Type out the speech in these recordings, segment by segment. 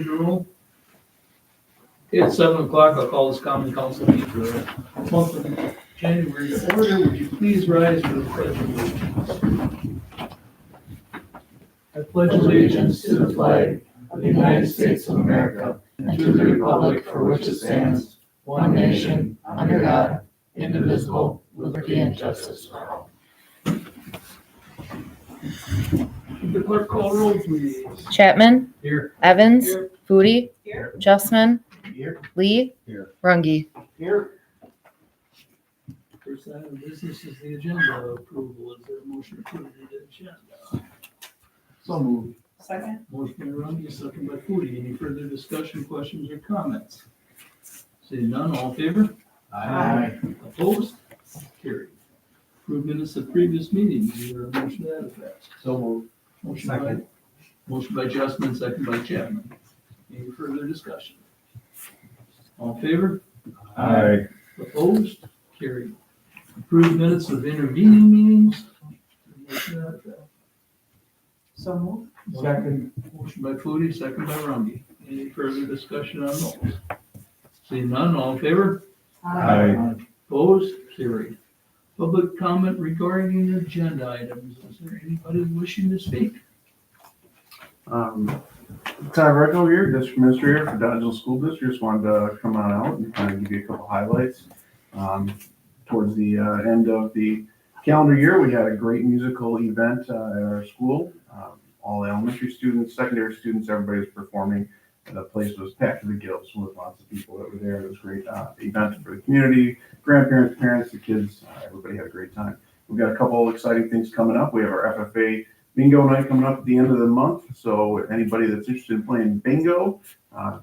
Roll. Okay, at 7 o'clock, I'll call this common council meeting for the month of January to order. Would you please rise for the pledge of allegiance? I pledge Allegiance to the flag of the United States of America and to the republic for which it stands, one nation, under God, indivisible, with liberty and justice for all. Would the clerk call roll, please? Chapman, Here. Evans, Here. Foodie, Here. Justman, Here. Lee, Here. Rungy. Here. First item of business is the agenda approval. Is there a motion to approve the agenda? So moved. Second. Motion by Rungy, second by Foodie. Any further discussion, questions, or comments? Seeing none, all in favor? Aye. Opposed? Carried. Approved minutes of previous meetings. Is there a motion to that effect? So moved. Motion by Justman, second by Chapman. Any further discussion? All in favor? Aye. Opposed? Carried. Approved minutes of intervening meetings. Motion to that effect. So moved. Second. Motion by Foodie, second by Rungy. Any further discussion on those? Seeing none, all in favor? Aye. Opposed? Carried. Public comment regarding agenda items. Is there anybody wishing to speak? Ty Recco here, District Administrator for Dodgeville School District. Just wanted to come on out and kind of give you a couple highlights. Towards the end of the calendar year, we had a great musical event at our school. All elementary students, secondary students, everybody was performing. The place was packed to the gills with lots of people that were there. It was a great event for the community, grandparents, parents, the kids. Everybody had a great time. We've got a couple of exciting things coming up. We have our FFA bingo night coming up at the end of the month. So anybody that's interested in playing bingo,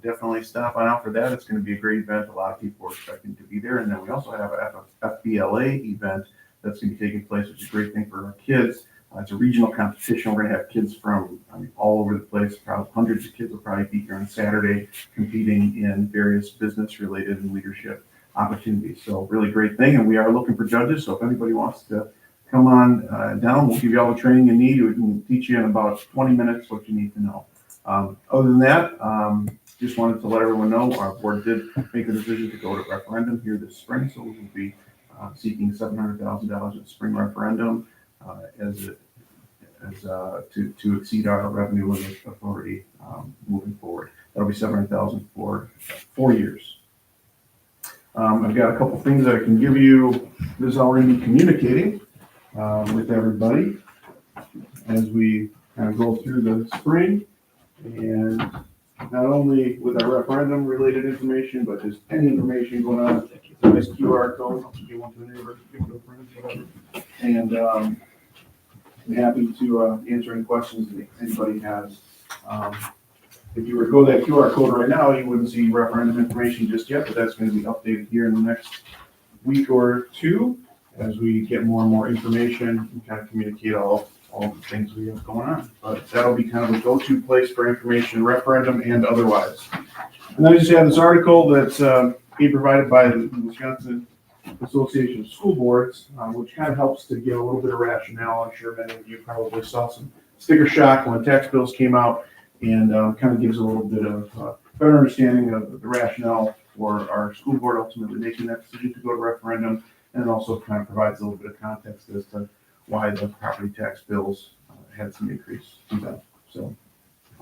definitely stop on out for that. It's going to be a great event. A lot of people are expecting to be there. And then we also have a FBLA event that's going to be taking place, which is a great thing for our kids. It's a regional competition. We're going to have kids from all over the place. Probably hundreds of kids will probably be here on Saturday competing in various business-related and leadership opportunities. So really great thing. And we are looking for judges. So if anybody wants to come on down, we'll give you all the training you need. We can teach you in about 20 minutes what you need to know. Other than that, just wanted to let everyone know our board did make a decision to go to referendum here this spring. So we will be seeking $700,000 at the spring referendum to exceed our revenue limit authority moving forward. That'll be $700,000 for 4 years. I've got a couple things that I can give you. This is already communicating with everybody as we kind of go through the spring, and not only with our referendum related information, but just any information going on. Nice QR code. I'll give one to the neighbor, give it to a friend, whatever. And I'm happy to answer any questions that anybody has. If you were to go to that QR code right now, you wouldn't see referendum information just yet, but that's going to be updated here in the next week or two as we get more and more information and kind of communicate all the things we have going on. But that'll be kind of a go-to place for information, referendum and otherwise. And then I just have this article that's being provided by the Wisconsin Association of School Boards, which kind of helps to give a little bit of rationale. I'm sure many of you probably saw some sticker shock when tax bills came out, and kind of gives a little bit of better understanding of the rationale for our school board ultimately making that decision to go to referendum, and also kind of provides a little bit of context as to why the property tax bills had some increase in that. So,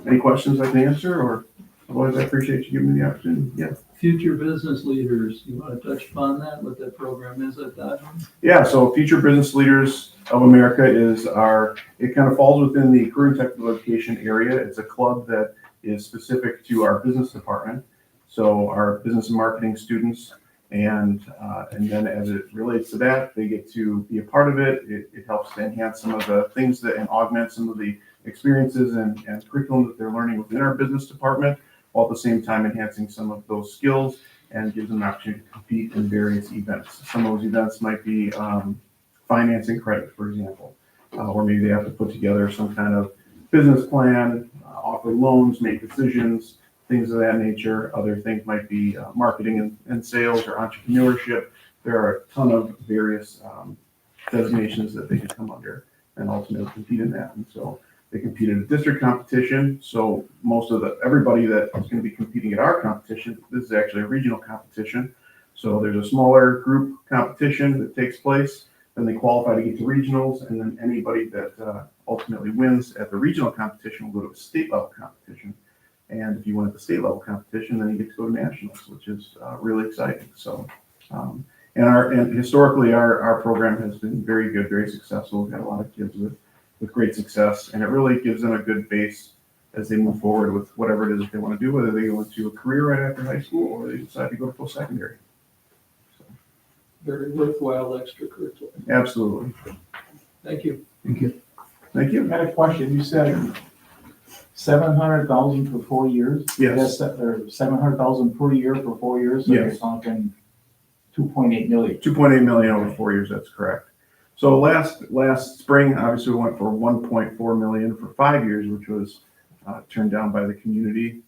any questions I can answer, or otherwise I appreciate you giving me the opportunity. Yeah. Future business leaders, you want to touch upon that, what that program is at Dodgeville? Yeah, so Future Business Leaders of America is it kind of falls within the career and technical education area. It's a club that is specific to our business department. So our business and marketing students, and then as it relates to that, they get to be a part of it. It helps to enhance some of the things and augment some of the experiences and curriculum that they're learning within our business department, while at the same time enhancing some of those skills and gives them an opportunity to compete in various events. Some of those events might be financing credit, for example, or maybe they have to put together some kind of business plan, offer loans, make decisions, things of that nature. Other things might be marketing and sales or entrepreneurship. There are a ton of various designations that they can come under and ultimately compete in that. And so They compete in a district competition, so everybody that is going to be competing at our competition, this is actually a regional competition. So there's a smaller group competition that takes place, then they qualify to get to regionals, and then anybody that ultimately wins at the regional competition will go to a state level competition. And if you win at the state level competition, then you get to go to nationals, which is really exciting. So, and historically, our program has been very good, very successful. We've had a lot of kids with great success, and it really gives them a good base as they move forward with whatever it is that they want to do, whether they go into a career right after high school or they decide to go to post-secondary. Very worthwhile extracurricular. Absolutely. Thank you. Thank you. I had a question. You said 700,000 for 4 years? Yes. Or 700,000 per year for 4 years? So you're Yes. talking 2.8 million. 2.8 million over 4 years, that's correct. So last spring, obviously, we went for 1.4 million for 5 years, which was turned down by the community.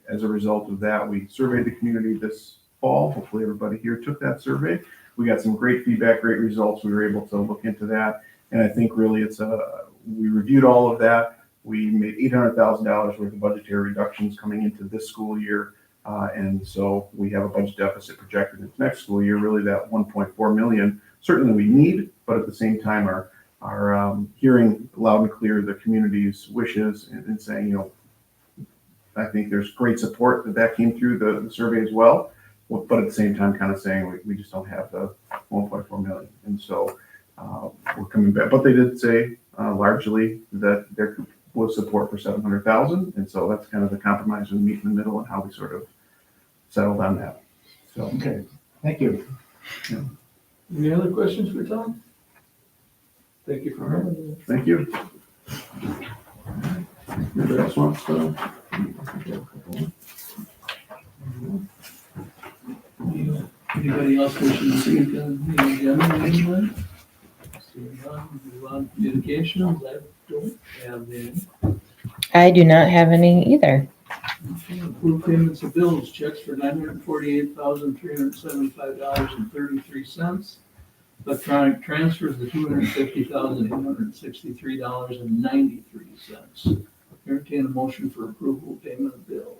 As a result of that, we surveyed the community this fall. Hopefully everybody here took that survey. We got some great feedback, great results. We were able to look into that. And I think really we reviewed all of that. We made $800,000 worth of budgetary reductions coming into this school year. And so we have a budget deficit projected into next school year, really that 1.4 million. Certainly we need, but at the same time are hearing loud and clear the community's wishes and saying, I think there's great support that came through the survey as well. But at the same time, kind of saying we just don't have the 1.4 million. And so we're coming back. But they did say largely that there was support for 700,000. And so that's kind of the compromise we meet in the middle and how we sort of settled on that. So, Okay, thank you. Any other questions for Tom? Thank you for having us. thank you. Anybody else wants to? Anybody else wishing to speak on the agenda? Anyone? Seeing none, move on to communications. I don't have any. I do not have any either. Okay, approve payments of bills, checks for $948,375.33. Electronic transfers of $250,863.93. Entertain a motion for approval of payment of bills.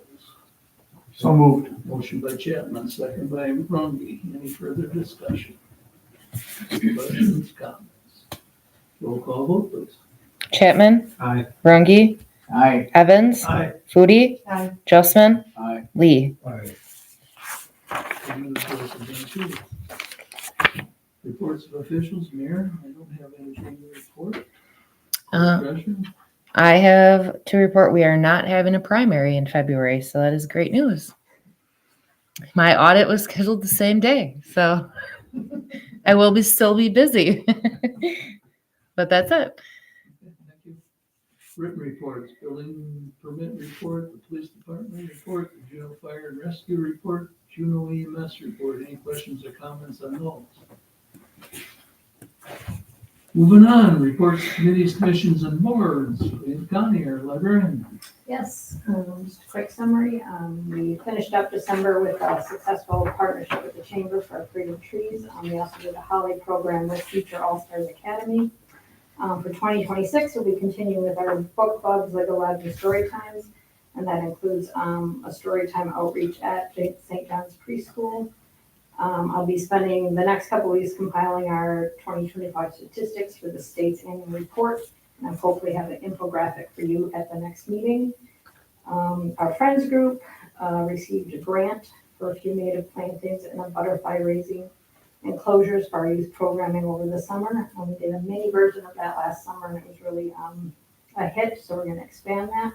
So moved. Motion by Chapman, second by Runge. Any further discussion? Questions, comments? Roll call vote, please. Chapman? Aye. Runge? Aye. Evans? Aye. Foodie? Aye. Justman? Aye. Lee? Reports of officials, Mayor, I don't have anything to report. Uh, Discussion? I have to report we are not having a primary in February, so that is great news. My audit was scheduled the same day, so I will still be busy. But that's it. Okay, thank you. Written reports, building permit report, the police department report, the Juneau Fire and Rescue report, Juneau EMS report. Any questions or comments on those? Moving on, reports, committees, commissions, and boards. Wayne Connie, our librarian. Yes, just a quick summary. We finished up December with a successful partnership with the Chamber for Freedom Trees. We also did a holiday program with Future All-Stars Academy. For 2026, we'll be continuing with our book clubs, Lego Labs, and story times. And that includes a story time outreach at St. John's Preschool. I'll be spending the next couple of weeks compiling our 2025 statistics for the state's annual report. And I'll hopefully have an infographic for you at the next meeting. Our Friends group received a grant for a few native plantings and a butterfly raising enclosures for our youth programming over the summer. We did a mini version of that last summer and it was really a hit, so we're going to expand that.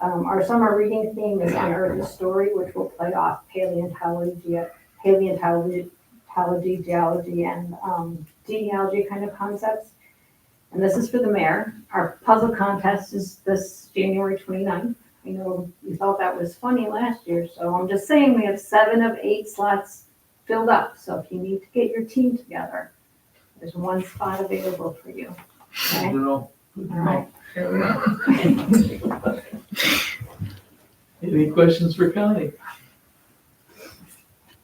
Our summer reading theme is Unearth a Story, which will play off paleontology, geology, and genealogy kind of concepts. And this is for the mayor. Our puzzle contest is this January 29th. I know you thought that was funny last year, so I'm just saying we have 7 of 8 slots filled up. So if you need to get your team together, there's 1 spot available for you. Okay? Good to know. Good to know. Any questions for Connie?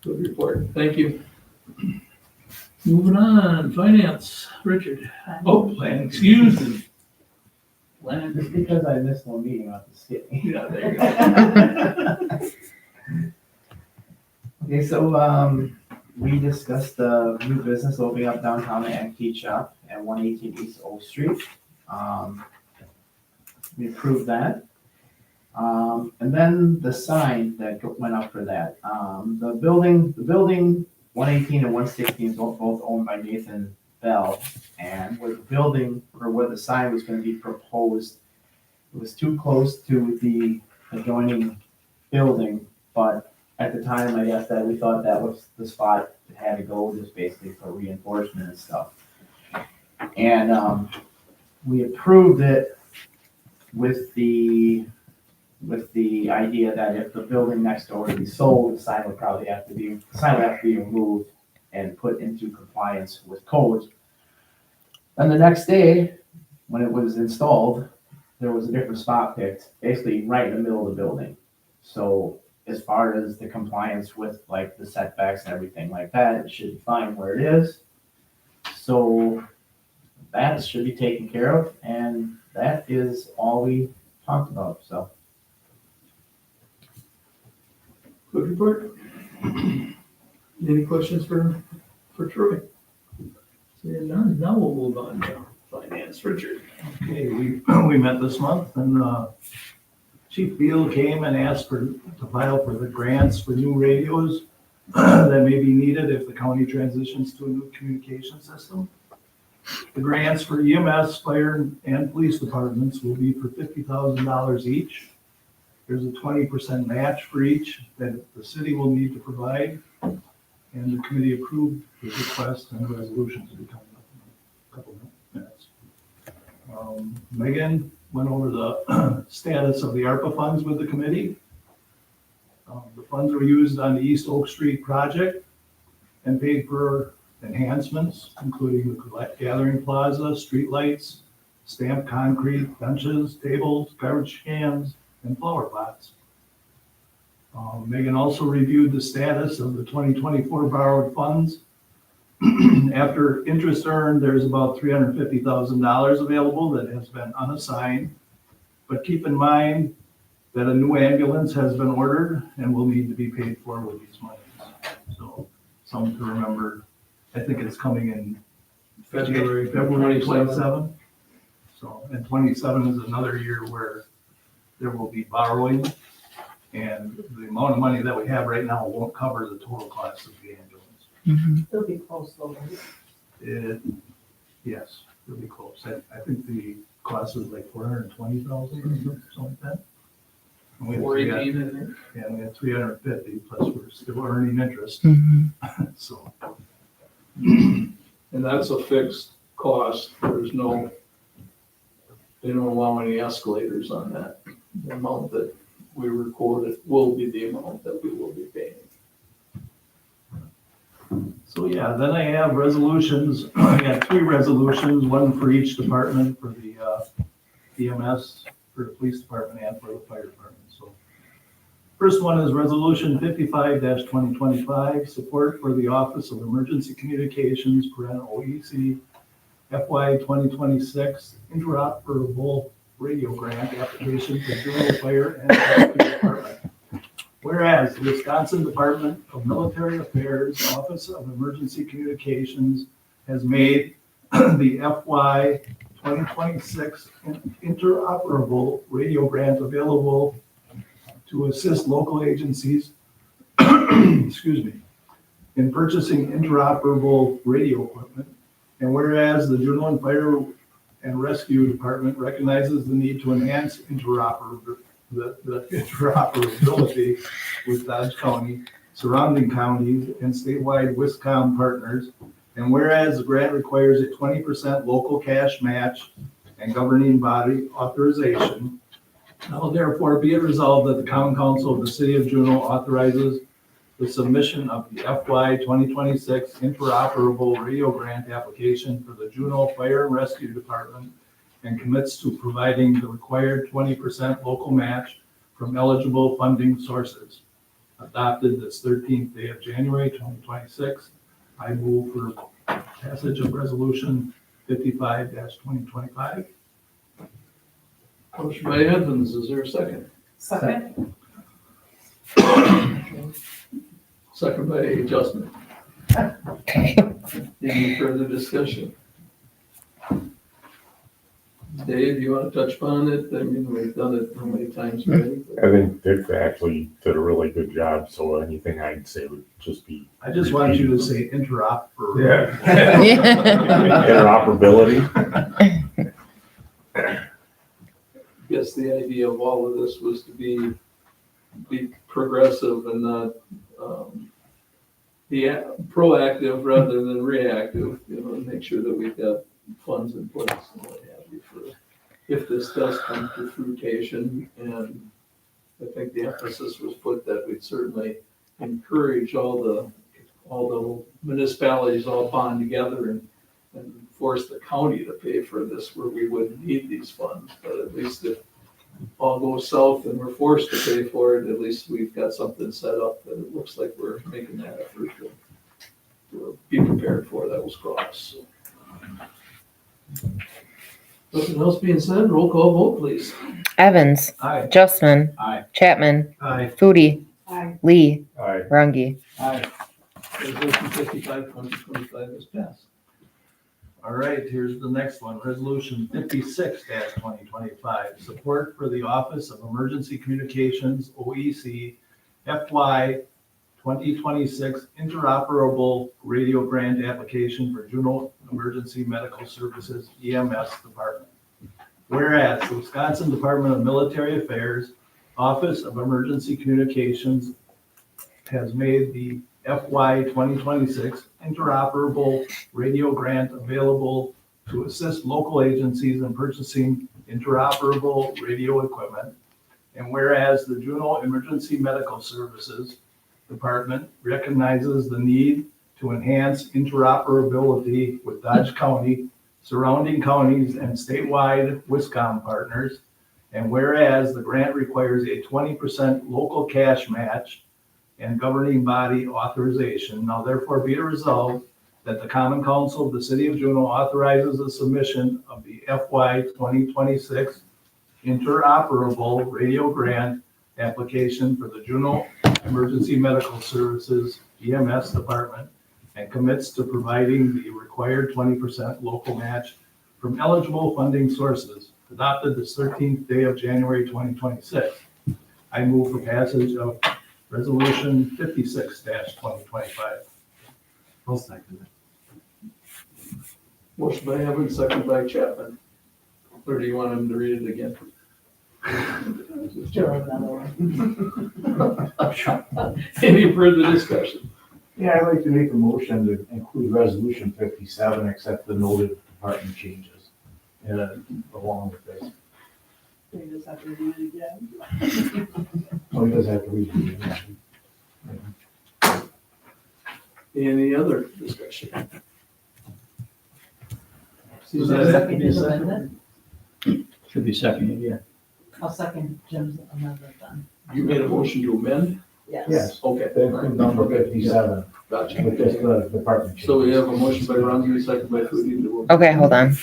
Good report. Thank you. Moving on, finance, Richard. Oh, excuse me. Land. Just because I missed one meeting, I have to skip. Yeah, there you go. Okay, so, we discussed the new business opening up downtown, the Antique Shop at 118 East Oak Street. We approved that. And then the sign that went up for that. The building 118 and 116 both owned by Nathan Bell. And where the building, or where the sign was gonna be proposed, it was too close to the adjoining building, but at the time, I guess that we thought that was the spot that had to go, just basically for reinforcement and stuff. And, we approved it with the idea that if the building next door to be sold, the sign would have to be removed and put into compliance with codes. And the next day, when it was installed, there was a different spot picked, basically right in the middle of the building. So as far as the compliance with like the setbacks and everything like that, it should be fine where it is. So that should be taken care of, and that is all we talked about, so. Good report. Any questions for Troy? Seeing none, now we'll move on to finance. Richard. Okay, we met this month and Chief Beal came and asked to file for the grants for new radios that may be needed if the county transitions to a new communication system. The grants for EMS, fire, and police departments will be for $50,000 each. There's a 20% match for each that the city will need to provide. And the committee approved the request and resolution to be coming up in a couple of minutes. Megan went over the status of the ARPA funds with the committee. The funds were used on the East Oak Street project and paid for enhancements, including the gathering plaza, streetlights, stamped concrete, benches, tables, garbage cans, and flower pots. Megan also reviewed the status of the 2024 borrowed funds. After interest earned, there's about $350,000 available that has been unassigned. But keep in mind that a new ambulance has been ordered and will need to be paid for with these monies. So something to remember. I think it's coming in February 27. So, and 27 is another year where there will be borrowing. And the amount of money that we have right now won't cover the total cost of the ambulance. It'll be close though, right? Yes, it'll be close. I think the cost was like 420,000, something like that. And we had 418 in there. Yeah, we had 350, plus we're still earning interest, so. And that's a fixed cost. There's no, they don't allow any escalators on that. The amount that we recorded will be the amount that we will be paying. So, yeah, then I have resolutions. I got 3 resolutions, one for each department, for the EMS, for the police department, and for the fire department. So, first one is Resolution 55-2025, support for the Office of Emergency Communications, OEC, FY 2026 interoperable radio grant application for Juneau Fire and Rescue Department. Whereas the Wisconsin Department of Military Affairs Office of Emergency Communications has made the FY 2026 interoperable radio grant available to assist local agencies, excuse me, in purchasing interoperable radio equipment. And whereas the Juneau Fire and Rescue Department recognizes the need to enhance the interoperability with Dodge County, surrounding counties, and statewide WISCOM partners. And whereas the grant requires a 20% local cash match and governing body authorization, now therefore be it resolved that the Common Council of the City of Juneau authorizes the submission of the FY 2026 interoperable radio grant application for the Juneau Fire and Rescue Department and commits to providing the required 20% local match from eligible funding sources. Adopted this 13th day of January 2026. I move for passage of resolution 55-2025. Motion by Evans, is there a second? Second? Second by Adjustment. Any further discussion? Dave, you want to touch upon it? I mean, we've done it how many times already? I think Dick actually did a really good job, so anything I'd say would just be I just want you to say interoperable. interoperability. I guess the idea of all of this was to be progressive and not, be proactive rather than reactive, you know, and make sure that we've got funds in place and what have you for, if this does come to fruition. And I think the emphasis was put that we'd certainly encourage all the municipalities all bond together and force the county to pay for this where we wouldn't need these funds. But at least if all goes south and we're forced to pay for it, at least we've got something set up that it looks like we're making that effort to be prepared for those costs. So. Nothing else being said, roll call vote, please. Evans, Aye. Justman, Aye. Chapman, Aye. Foodie, Aye. Lee, Aye. Rungy. Aye. Resolution 55/2025 is passed. All right, here's the next one, Resolution 56-2025, support for the Office of Emergency Communications, OEC, FY 2026 interoperable radio grant application for Juneau Emergency Medical Services, EMS Department. Whereas the Wisconsin Department of Military Affairs, Office of Emergency Communications has made the FY 2026 interoperable radio grant available to assist local agencies in purchasing interoperable radio equipment. And whereas the Juneau Emergency Medical Services Department recognizes the need to enhance interoperability with Dodge County, surrounding counties, and statewide WISCOM partners. And whereas the grant requires a 20% local cash match and governing body authorization, now therefore be it resolved that the Common Council of the City of Juneau authorizes the submission of the FY 2026 interoperable radio grant application for the Juneau Emergency Medical Services EMS Department and commits to providing the required 20% local match from eligible funding sources adopted this 13th day of January 2026. I move for passage of Resolution 56-2025. I'll second it. Motion by Evans, second by Chapman. Or do you want him to read it again? Sure, another one. Any further discussion? Yeah, I'd like to make a motion to include resolution 57, except the noted department changes, along with this. We just have to read it again. Oh, he does have to read it. Any other discussion? Does that have to be a His second? amendment? Should be seconded, yeah. I'll second Jim's amendment then. You made a motion to amend? Yes, Okay. to include number 57, Gotcha. with just the department changes. So we have a motion by Ronsley, second by Foodie to. Okay, hold on.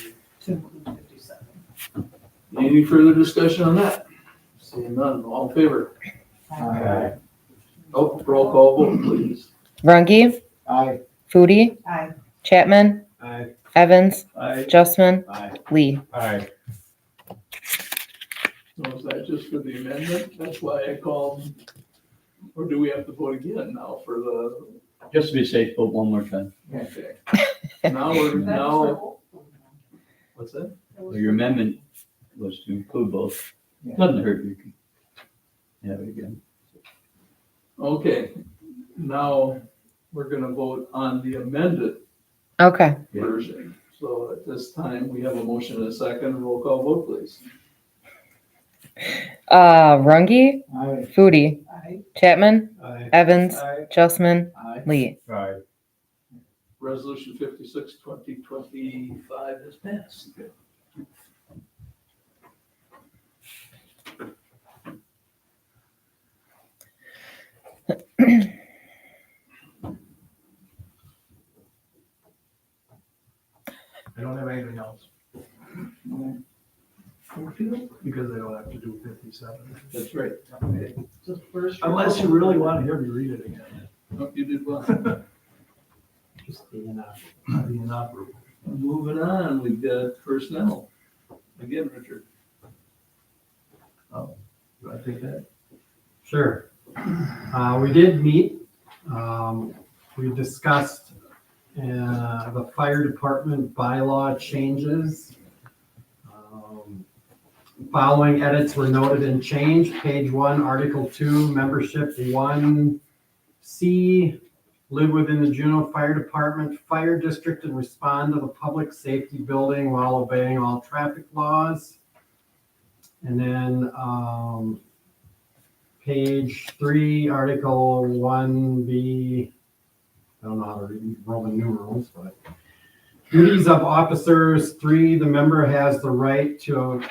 To include 57. Any further discussion on that? Seeing none, all in favor? Aye. Oh, roll call vote, please. Rungy, Aye. Foodie, Aye. Chapman, Aye. Evans, Aye. Justman, Aye. Lee. Aye. So is that just for the amendment? That's why I called. Or do we have to vote again now for the, Just to be safe, vote one more time. okay. Now we're, That's now, for both of them. what's that? Your amendment was to include both. Doesn't hurt, you can have it again. Okay, now we're gonna vote on the amended Okay. Yeah. version. So at this time, we have a motion and a second. Roll call vote, please. Rungy, Aye. Foodie, Aye. Chapman, Aye. Evans, Aye. Justman, Aye. Lee. Aye. Resolution 56/2025 is passed. I don't have anything else. You because they don't have to do 57. That's right. Just first. Unless you really want to hear me read it again. Oh, you did well. Just the enough. The inoperable. Moving on, we've got personnel. Again, Richard. Do I take that? Sure. We did meet. We discussed the fire department bylaw changes. Following edits were noted and changed. Page 1, Article 2, Membership 1C, live within the Juneau Fire Department Fire District and respond to the public safety building while obeying all traffic laws. And then page 3, Article 1B, I don't know how to read Roman numerals, but duties of officers, 3, the member has the right to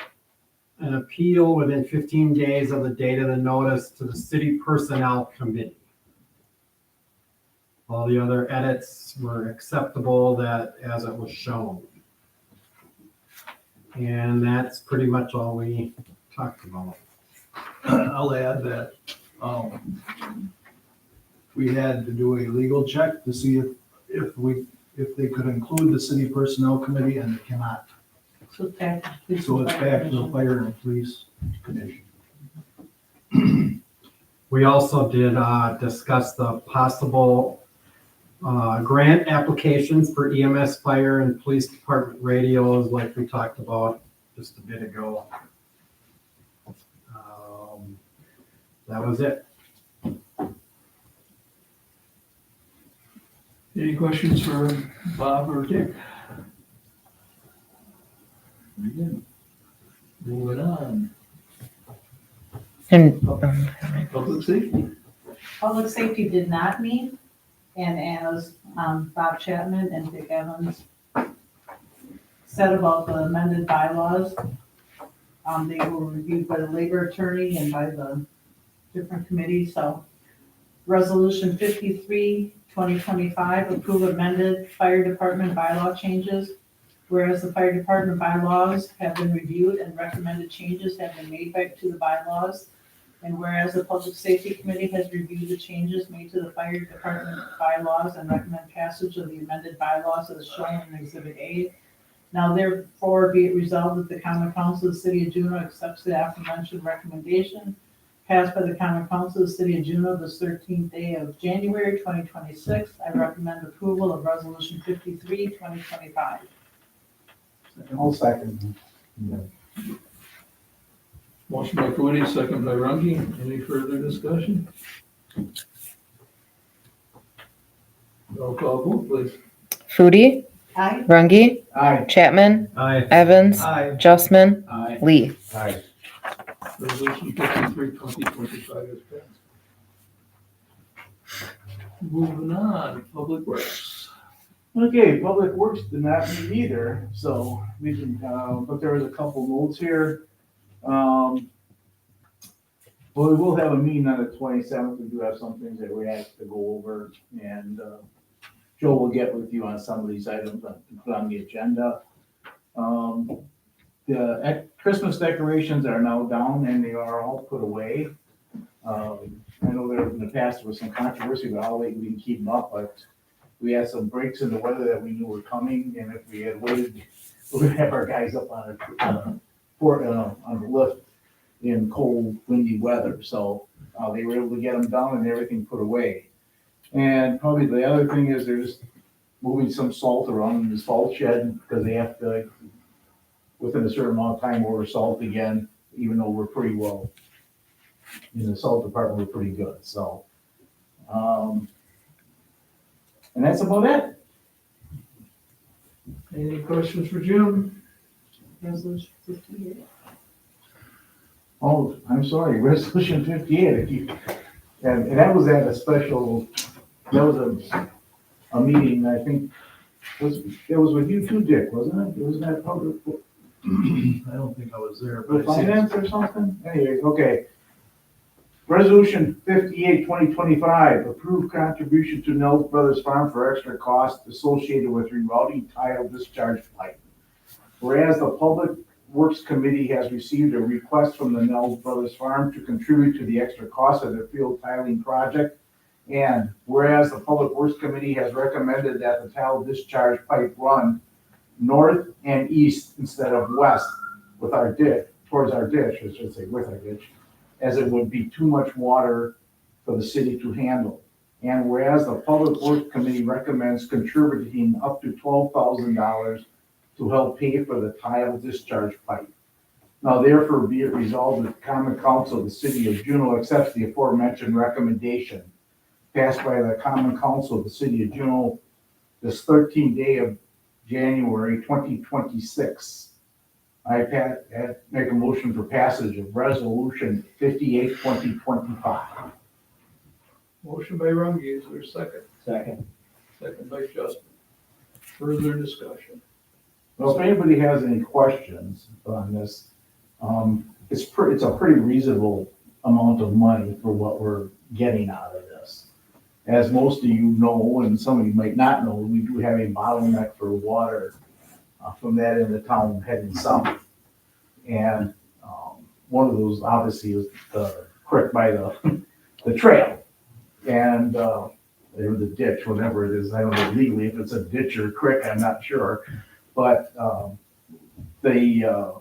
an appeal within 15 days of the date of the notice to the city personnel committee. All the other edits were acceptable that as it was shown. And that's pretty much all we talked about. I'll add that, we had to do a legal check to see if they could include the city personnel committee, and they cannot. So it's back to police So and it's fire back to the commission. fire and police commission. We also did discuss the possible grant applications for EMS, fire, and police department radios like we talked about just a bit ago. That was it. Any questions for Bob or Dick? Again, moving on. And Public safety. Public safety did not meet, and as Bob Chapman and Dick Evans said about the amended bylaws, they were reviewed by the labor attorney and by the different committees, so Resolution 53, 2025, approve amended fire department bylaw changes. Whereas the fire department bylaws have been reviewed and recommended changes have been made back to the bylaws. And whereas the public safety committee has reviewed the changes made to the fire department bylaws and recommend passage of the amended bylaws as shown in Exhibit A. Now therefore be it resolved that the common council of the city of Juneau accepts the aforementioned recommendation passed by the common council of the city of Juneau this 13th day of January 2026. I recommend approval of resolution 53, 2025. I'll second. Motion by Cooney, second by Runge. Any further discussion? Roll call vote, please. Foodie, Aye. Runge, Aye. Chapman, Aye. Evans, Aye. Justman, Aye. Lee. Aye. Resolution 53, 2025 is passed. Moving on, Public Works. Okay, Public Works did not meet either, so we can, but there was a couple notes here. Well, we will have a meeting on the 27th. We do have some things that we have to go over, and Joe will get with you on some of these items to put on the agenda. The Christmas decorations are now down and they are all put away. I know there in the past there was some controversy about how late we can keep them up, but we had some breaks in the weather that we knew were coming, and if we had waited, we would have our guys up on the lift in cold, windy weather. So they were able to get them down and everything put away. And probably the other thing is they're just moving some salt around in the salt shed because they have to, within a certain amount of time, order salt again, even though we're pretty well, in the salt department, we're pretty good. So, and that's about it. Any questions for Jim? Resolution 58. Oh, I'm sorry, resolution 58. And that was at a special, that was a meeting, I think, it was with you too, Dick, wasn't it? Wasn't that public, I don't think I was there, for but I see finance or something? Anyway, okay. Resolution 58, 2025, approved contribution to Nels Brothers Farm for extra costs associated with rerouting tile discharge pipe. Whereas the public Works Committee has received a request from the Nels Brothers Farm to contribute to the extra cost of their field tiling project. And whereas the Public Works Committee has recommended that the tile discharge pipe run north and east instead of west with our ditch, towards our ditch, I should say with our ditch, as it would be too much water for the city to handle. And whereas the Public Works Committee recommends contributing up to $12,000 to help pay for the tile discharge pipe. Now therefore be it resolved that the Common Council of the City of Juneau accepts the aforementioned recommendation passed by the Common Council of the City of Juneau this 13th day of January 2026. I make a motion for passage of Resolution 58, 2025. Motion by Rungy, is there a second? Second. Second by Justin. Further discussion. Well, if anybody has any questions on this, it's a pretty reasonable amount of money for what we're getting out of this. As most of you know, and some of you might not know, we do have a bottleneck for water from that end of town heading south. And one of those obviously is the creek by the trail. And or the ditch, whatever it is. I don't know legally if it's a ditch or a creek, I'm not sure. But the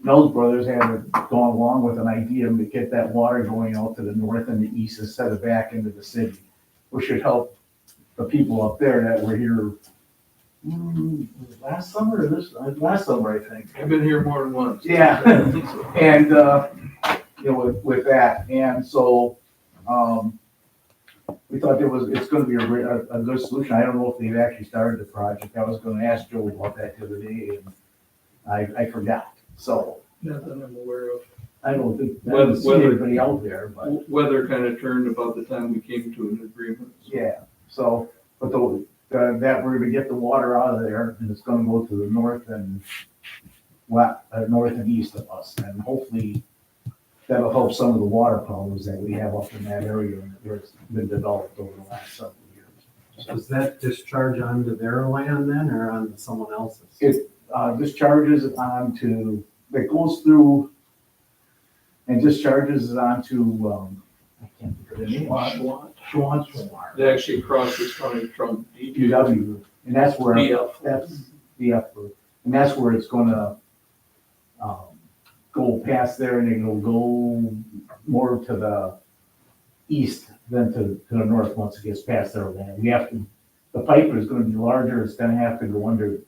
Nels Brothers had gone along with an idea to get that water going out to the north and the east instead of back into the city, which should help the people up there that were here last summer or last summer, I think. I've been here more than once. Yeah. And, with that, and so, we thought it's gonna be a good solution. I don't know if they've actually started the project. I was gonna ask Joe about that the other day, and I forgot, so. Nothing I'm aware of. I don't think, I haven't seen anybody out there, but, Weather kind of turned about the time we came to an agreement. yeah, so, but that we're gonna get the water out of there, and it's gonna go to the north and north and east of us, and hopefully that'll help some of the water problems that we have up in that area where it's been developed over the last several years. Does that discharge onto their land then, or onto someone else's? It discharges onto, it goes through and discharges onto, I can't think of the name. Schwantz. They actually crossed this county from DPW. UW, and that's where, DF. that's the effort, and that's where it's gonna, go past there, and it'll go more to the east than to the north once it gets past their land. We have to, the pipe is gonna be larger, it's gonna have to go under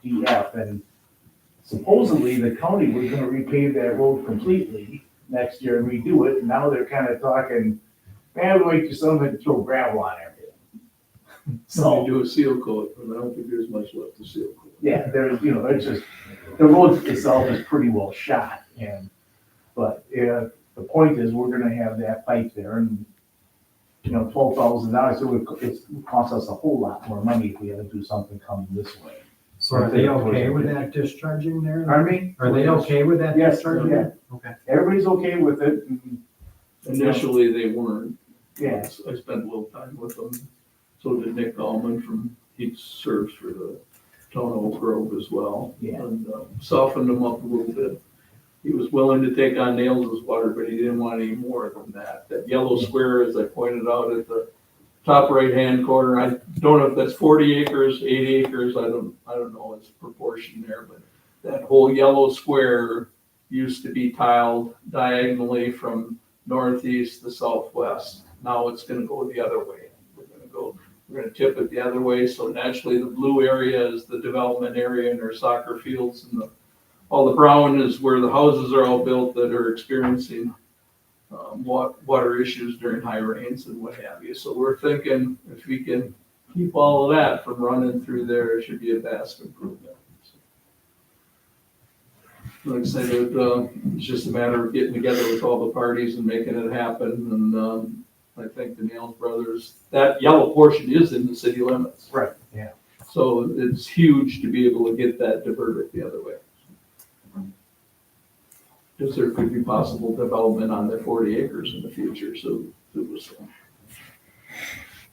DF, and supposedly the county was gonna repave that road completely next year and redo it, and now they're kinda talking, man, we wait till somebody throw gravel on everything. So So, do a seal coat, but I don't think there's much left to seal coat. yeah, there's, it's just, the road itself is pretty well shot, but the point is, we're gonna have that pipe there, and, $12,000, it would cost us a whole lot more money if we had to do something coming this way. So are they okay with that discharging there? Pardon me? Are they okay with that Yes, discharging? yeah. Okay. Everybody's okay with it, and, Initially, they weren't. yeah, I spent a little time with them. So did Nick Allman he serves for the town of Oak Grove as well. Yeah. And softened him up a little bit. He was willing to take on Nails' water, but he didn't want any more than that. That yellow square, as I pointed out at the top right-hand corner, I don't know if that's 40 acres, 80 acres, I don't know its proportion there, but that whole yellow square used to be tiled diagonally from northeast to southwest. Now it's gonna go the other way. We're gonna tip it the other way, so naturally the blue area is the development area and our soccer fields, and all the brown is where the houses are all built that are experiencing water issues during high rains and what have you. So we're thinking if we can keep all of that from running through there, it should be a vast improvement. Like I said, it's just a matter of getting together with all the parties and making it happen. And I think the Nails Brothers, that yellow portion is in the city limits. right, yeah. So it's huge to be able to get that diverted the other way. Because there could be possible development on the 40 acres in the future, so it was.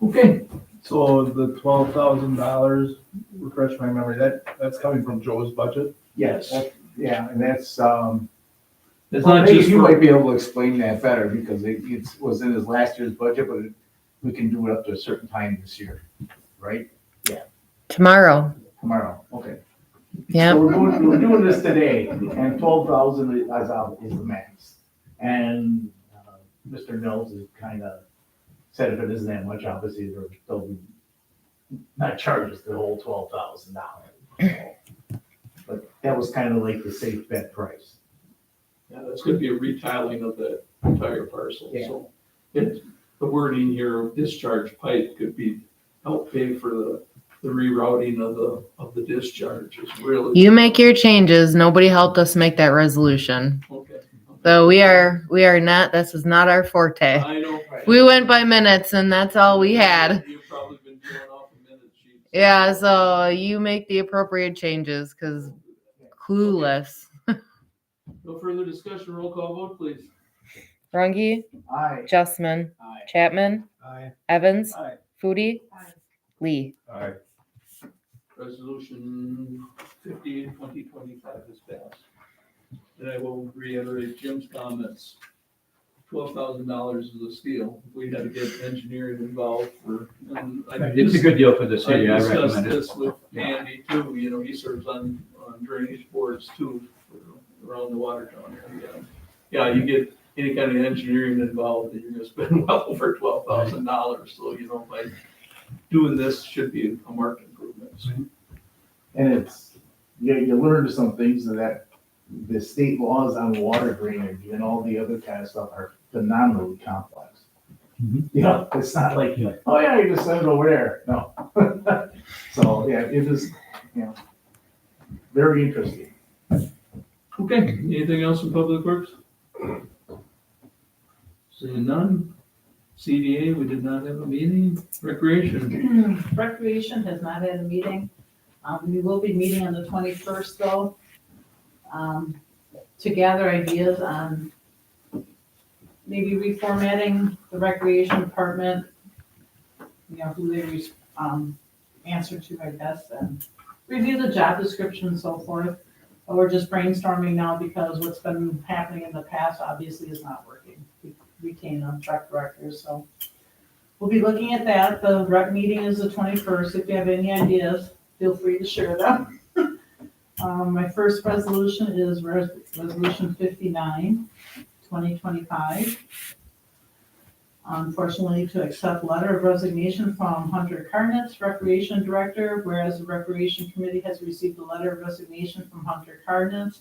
Okay, So the $12,000, refresh my memory, that's coming from Joe's budget? Yes, Yeah, and that's, It's well, not maybe just you for, might be able to explain that better, because it was in his last year's budget, but we can do it up to a certain time this year, right? Tomorrow. Tomorrow, okay. Yeah. So we're doing this today, and 12,000 is the max. And Mr. Mills has kind of said if it isn't that much, obviously, they'll be not charge us the whole $12,000. But that was kind of like the safe bet price. yeah, that's gonna be a retiling of the entire parcel, Yeah. so. The wording here of discharge pipe could be, help pay for the rerouting of the discharge is really. You make your changes. Nobody helped us make that resolution. Okay. So we are not, this is not our forte. I know. We went by minutes and that's all we had. You've probably been going off a minute sheet. Yeah, so you make the appropriate changes because clueless. No further discussion, roll call vote, please. Rungy, Aye. Justman, Aye. Chapman, Aye. Evans, Aye. Foodie, Aye. Lee. Aye. Resolution 58, 2025 is passed. And I will reiterate Jim's comments. $12,000 is a steal. We had to get engineering involved for, and I It's a good deal for the I city, I discussed recommend it. this with Andy too, you know, he serves on drainage boards too, for around the Watertown area. Yeah, you get any kind of engineering involved, and you're gonna spend well over $12,000, so, you know, by doing this should be a marked improvement. So, And it's, you learn some things that the state laws on water drainage and all the other kind of stuff are phenomenally complex. Mhm. You know, it's not like, Yeah. oh yeah, you just send it over there, no. So, yeah, it is, you know, very interesting. Okay, anything else in Public Works? Seeing none. CDA, we did not have a meeting. Recreation, Recreation has not had a meeting. We will be meeting on the 21st though, to gather ideas on maybe reformatting the recreation department, you know, who they, answer to, I guess, and review the job description and so forth. But we're just brainstorming now because what's been happening in the past obviously is not working. We retain a rec director, so we'll be looking at that. The rec meeting is the 21st. If you have any ideas, feel free to share them. My first resolution is Resolution 59, 2025. Unfortunately, to accept letter of resignation from Hunter Carnitz, Recreation Director, whereas the Recreation Committee has received a letter of resignation from Hunter Carnitz,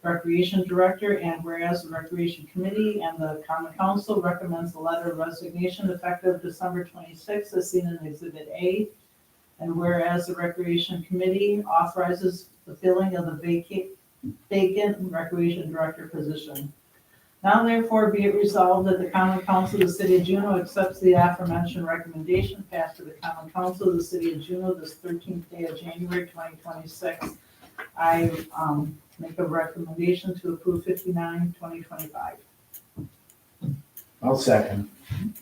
Recreation Director, and whereas the Recreation Committee and the Common Council recommends the letter of resignation effective December 26th as seen in Exhibit A, and whereas the Recreation Committee authorizes the filling of the vacant Recreation Director position. Now therefore be it resolved that the Common Council of the City of Juneau accepts the aforementioned recommendation passed to the Common Council of the City of Juneau this 13th day of January 2026. I make a recommendation to approve 59, 2025. I'll second.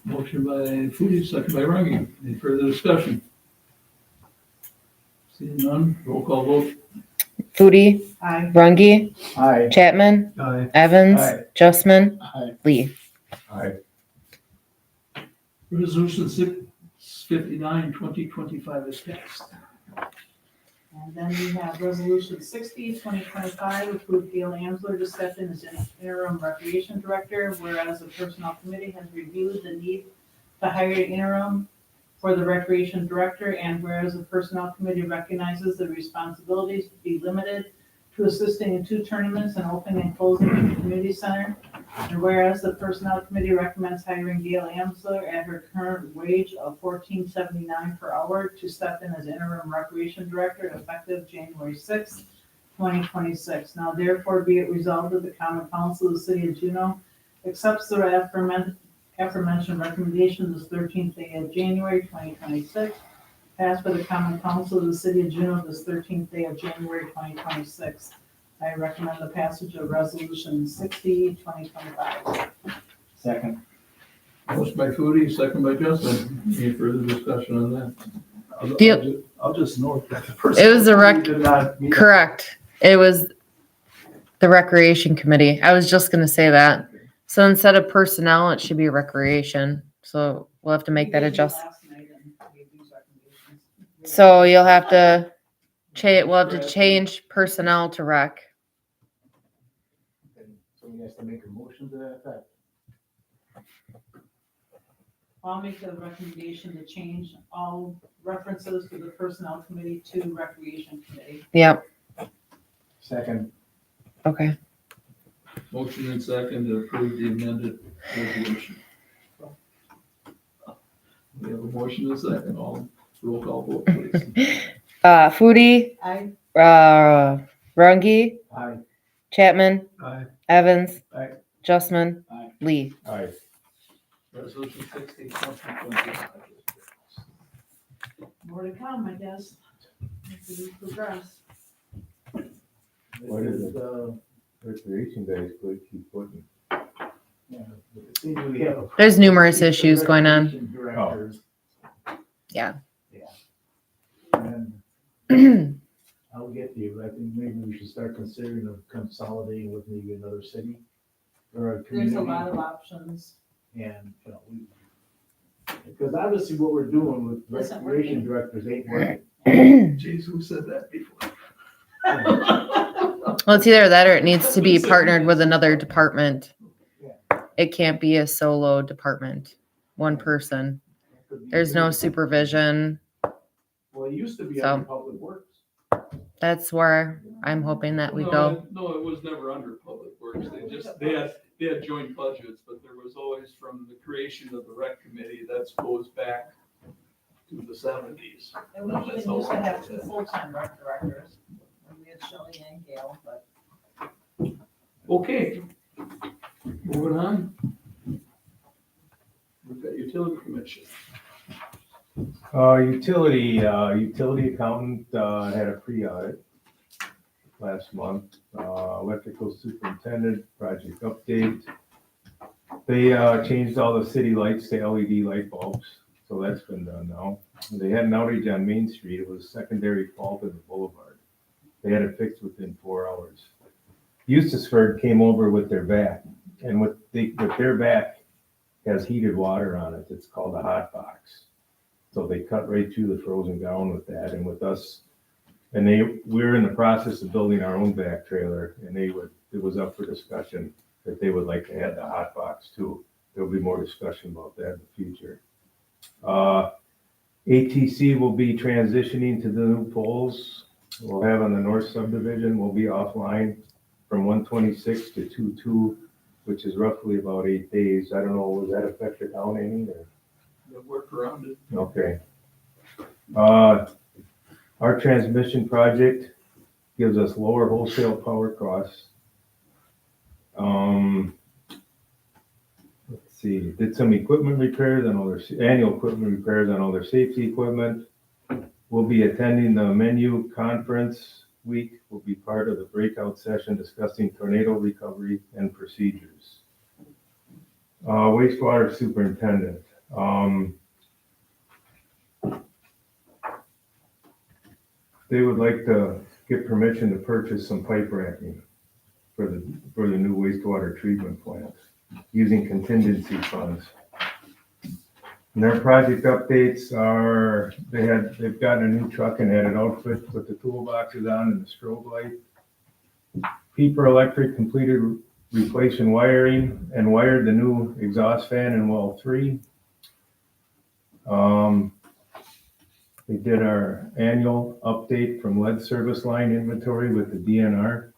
motion by Foodie, second by Rungy. Any further discussion? Seeing none, roll call vote. Foodie, Aye. Rungy, Aye. Chapman, Aye. Evans, Aye. Justman, Aye. Lee. Aye. Resolution 659, 2025 is passed. And then we have Resolution 60, 2025, approve Gail Amsler to step in as interim recreation director, whereas the Personnel Committee has reviewed the need to hire an interim for the recreation director, and whereas the Personnel Committee recognizes the responsibilities to be limited to assisting in 2 tournaments and opening and closing the community center, and whereas the Personnel Committee recommends hiring Gail Amsler at her current wage of $14.79 per hour to step in as interim recreation director effective January 6th, 2026. Now therefore be it resolved that the Common Council of the City of Juneau accepts the aforementioned recommendation this 13th day of January 2026, passed by the Common Council of the City of Juneau this 13th day of January 2026. I recommend the passage of Resolution 60, 2025. Second. Motion by Foodie, second by Justin. Any further discussion on that? Yep. I'll just note that the person. It was a rec- Did not meet. Correct. It was The recreation committee. I was just gonna say that. So instead of personnel, it should be recreation. So we'll have to make that We gave you adjustment. last night and gave these recommendations. So you'll have to we'll have to change personnel to rec. And somebody has to make a motion to that effect. I'll make the recommendation to change all references to the personnel committee to recreation committee. Yep. Second. Okay. Motion and second to approve the amended resolution. We have a motion and a second. All roll call vote, please. Foodie, I, Rungy, Aye. Aye. Chapman, Evans, Aye. Justman, Aye. Lee. Aye. Resolution 60, 2025. more to come, I guess, as we progress. What is it? Uh, Recreation days, please keep putting. yeah, it seems we have- There's numerous issues going on. Recreation Directors. Yeah. And I'll get to you, I think maybe we should start considering of consolidating with maybe another city or a There's community. a lot of options. And, because obviously what we're doing with Isn't recreation directors ain't working. Jeez, who said that before? Well, it's either that or it needs to be partnered with another department. It can't be a solo department, one person. There's no supervision. Well, it used to be So- under Public Works. That's where I'm hoping that we go. No, it was never under Public Works. They had joint budgets, but there was always from the creation of the rec committee, that goes back to the 70s. And we even used to have 2 full-time rec directors, when we had Shelley and Gail, but Okay, moving on. We've got utility commission. Utility accountant, had a pre-audit last month. Electrical superintendent, project update. They, changed all the city lights to LED light bulbs, so that's been done now. They had an outage on Main Street. It was a secondary fault in the boulevard. They had it fixed within 4 hours. Eustisford came over with their vac, and with their vac has heated water on it. It's called a hot box. So they cut right through the frozen ground with that, and with us, and we're in the process of building our own back trailer, and it was up for discussion that they would like to add the hot box too. There'll be more discussion about that in the future. ATC will be transitioning to the new poles we'll have on the north subdivision. We'll be offline from 126 to 22, which is roughly about 8 days. I don't know, was that affect the town any or? That work around it. Okay. Our transmission project gives us lower wholesale power costs. Let's see, did some equipment repairs on all their, annual equipment repairs on all their safety equipment. We'll be attending the menu conference week. We'll be part of the breakout session discussing tornado recovery and procedures. Wastewater superintendent. They would like to get permission to purchase some pipe racking for the new wastewater treatment plant using contingency funds. And their project updates are, they've gotten a new truck and had it outfitted with the toolboxes on and the strobe light. Peeper Electric completed replacing wiring and wired the new exhaust fan in well 3. They did our annual update from lead service line inventory with the DNR.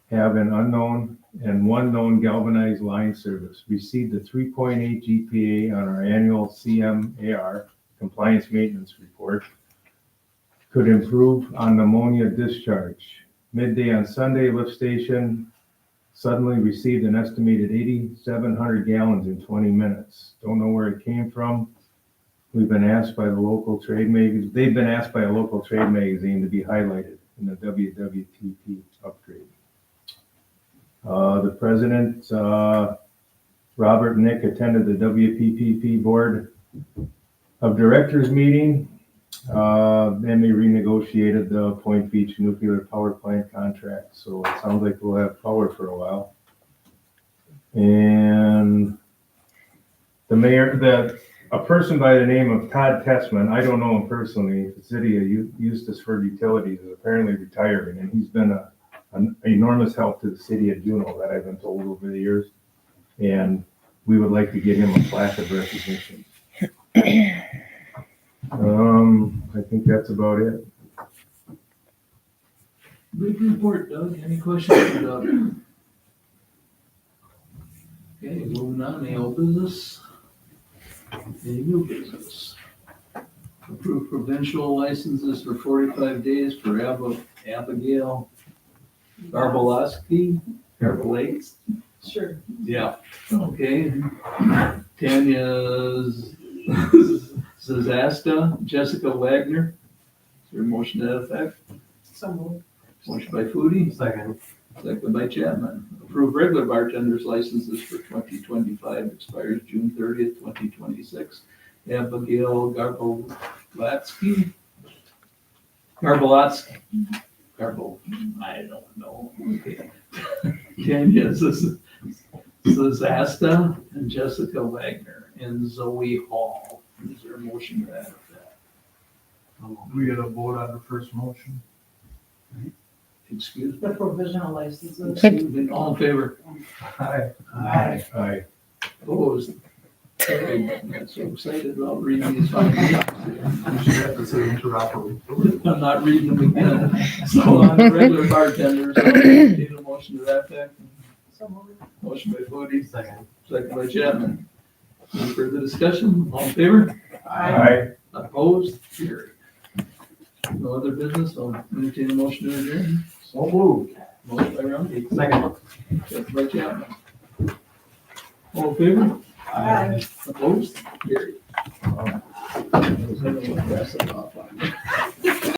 Have an unknown and one known galvanized line service. Received a 3.8 GPA on our annual CMAR compliance maintenance report. Could improve on ammonia discharge. Midday on Sunday, lift station suddenly received an estimated 8,700 gallons in 20 minutes. Don't know where it came from. We've been asked by the local trade magazine, they've been asked by a local trade magazine to be highlighted in the WWTP upgrade. The president, Robert and Nick attended the WPPP board of directors meeting. Then we renegotiated the Point Beach nuclear power plant contract, so it sounds like we'll have power for a while. And the mayor, a person by the name of Todd Tessman, I don't know him personally, the city of Eustis for Utilities is apparently retiring, and he's been an enormous help to the city of Juneau that I've been told over the years. And we would like to give him a plaque of recognition. I think that's about it. Big report, Doug. Any questions for Doug? Okay, moving on, any old business? Any new business? Approved provincial licenses for 45 days for Abigail Garbalaski. Sure. Yeah, okay. Tanya Zazasta, Jessica Wagner. Is there a motion to that effect? So moved. Motion by Foodie, Second. second by Chapman. Approve regular bartenders licenses for 2025, expires June 30th, 2026. Abigail Garbalatsky. I don't know. Okay. Tanya Zazasta and Jessica Wagner and Zoe Hall. Is there a motion to that effect? We gotta vote on the first motion. Excuse me. The provisional licenses. Excuse me. All in favor? Aye. Aye. Opposed? Carried. I'm so excited about reading these findings. You should have to say interoperable. I'm not reading them again. So on the regular bartenders, I'll entertain a motion to that effect. So moved. Motion by Foodie, Second. second by Chapman. Any further discussion? All in favor? Aye. Opposed? Carried. No other business? I'll entertain a motion to adjourn. So moved. Motion by Rumpke, Second. second by Chapman. All in favor? Aye. Opposed? Carried. I was gonna pass it off on you.